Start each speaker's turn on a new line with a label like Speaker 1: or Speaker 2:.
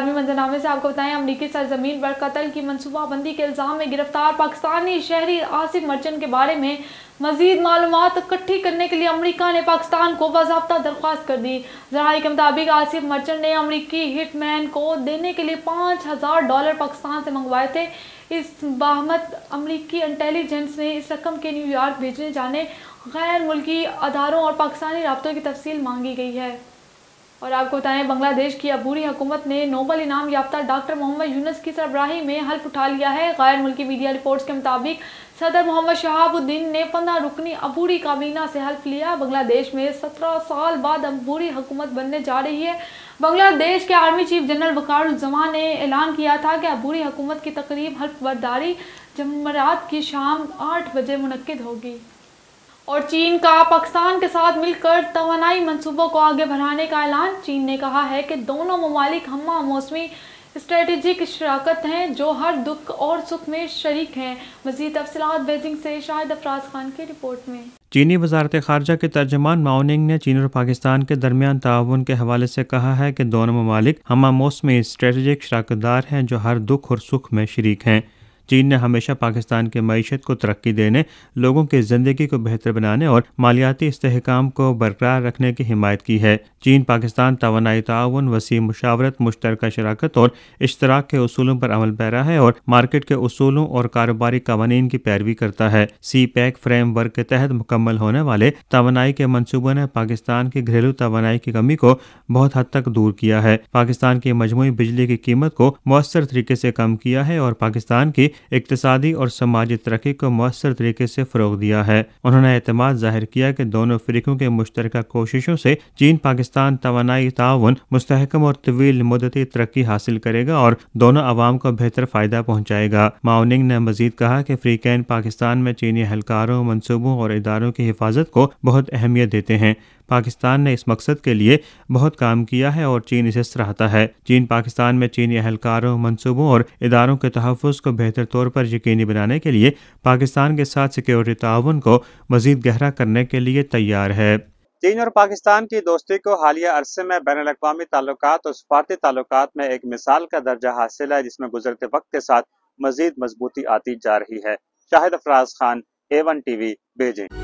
Speaker 1: आलमी मंजरनामे से आपको बताएं, अमरीकी सरजमीन पर कत्ल की मनसूबाबंदी के इल्जाम में गिरफ्तार पाकिस्तानी शहरी आसिफ मर्चेंट के बारे में मजीद मालूमात इकट्ठी करने के लिए अमेरिका ने पाकिस्तान को बाज़ाब्ता दरख्वास्त कर दी। ज़राए के मुताबिक आसिफ मर्चेंट ने अमरीकी हिटमैन को देने के लिए $5000 पाकिस्तान से मंगवाए थे। इस बाहमत अमरीकी इंटेलिजेंस ने इस रकम के न्यूयॉर्क भेजने जाने गैर मुल्की अदारों और पाकिस्तानी राब्तों की तफसील मांगी गई है। और आपको बताएं, बांग्लादेश की अबूरी हुकूमत ने नोबल इनाम याफ्ता डॉक्टर मोहम्मद यूनुस की सरबराही में हल्फ उठा लिया है। गैर मुल्की मीडिया रिपोर्ट्स के मुताबिक सदर मोहम्मद शहाबुद्दीन ने 15 रुकनी अबूरी काबीना से हल्फ लिया। बांग्लादेश में 17 साल बाद अबूरी हुकूमत बनने जा रही है। बांग्लादेश के आर्मी चीफ जनरल वकारुज्जमान ने ऐलान किया था कि अबूरी हुकूमत की तकरीब हल्फ बर्दारी जमरात की शाम 8 बजे मुनक्किद होगी। और चीन का पाकिस्तान के साथ मिलकर तवानाई मंसूबों को आगे बढ़ाने का ऐलान। चीन ने कहा है कि दोनों ममालिक हम्मा मौसमी स्ट्रेटेजिक शराकत हैं जो हर दुख और सुख में शरीक हैं। मज़ीद तफसीलात बीजिंग से शाहिद अफराज खान की रिपोर्ट में।
Speaker 2: चीनी वजारत ख़ारजा के तर्जमान माओ निंग ने चीन और पाकिस्तान के दरमियान ताउन के हवाले से कहा है कि दोनों ममालिक हम्मा मौसमी स्ट्रेटेजिक शराकतदार हैं जो हर दुख और सुख में शरीक हैं। चीन ने हमेशा पाकिस्तान की मईशत को तरक्की देने, लोगों की ज़िंदगी को बेहतर बनाने और मालियाती इस्तेहकाम को बरकरार रखने की हिमायत की है। चीन पाकिस्तान तवानाई ताउन, वसी मुशावरत, मुश्तरका शराकत और इश्तराक के उसूलों पर अमल पैरा है और मार्केट के उसूलों और कारोबारी कवानीन की पैरवी करता है। सी पैक फ्रेमवर्क के तहत मुकम्मल होने वाले तवानाई के मनसूबों ने पाकिस्तान की घरेलू तवानाई की कमी को बहुत हद तक दूर किया है, पाकिस्तान की मजमूई बिजली की कीमत को मौसर तरीके से कम किया है और पाकिस्तान की इक्तिसादी और समाजी तरक्की को मौसर तरीके से फ़रोग़ दिया है। उन्होंने एतमाद जाहिर किया कि दोनों फ़रीकों के मुश्तरका कोशिशों से चीन पाकिस्तान तवानाई ताउन मुस्तहकम और तवील मुद्दती तरक्की हासिल करेगा और दोनों अवाम को बेहतर फ़ायदा पहुँचाएगा। माओ निंग ने मज़ीद कहा कि फ़रीक़ैन पाकिस्तान में चीनी एहलकारों, मनसूबों और इदारों की हिफाजत को बहुत अहमियत देते हैं। पाकिस्तान ने इस मकसद के लिए बहुत काम किया है और चीन इसे सराहता है। चीन पाकिस्तान में चीनी एहलकारों, मनसूबों और इदारों के तहफ़्फ़ुज़ को बेहतर तौर पर यकीनी बनाने के लिए पाकिस्तान के साथ सिक्योरिटी ताउन को मज़ीद गहरा करने के लिए तैयार है।
Speaker 3: चीन और पाकिस्तान की दोस्ती को हालिया अरसे में बैनुल-अक़वामी ताल्लुकात और सफ़ारती ताल्लुकात में एक मिसाल का दर्जा हासिल है, जिसमें गुज़रते वक्त के साथ मज़ीद मजबूती आती जा रही है। Shahid Afraz Khan, A1 TV, Beijing.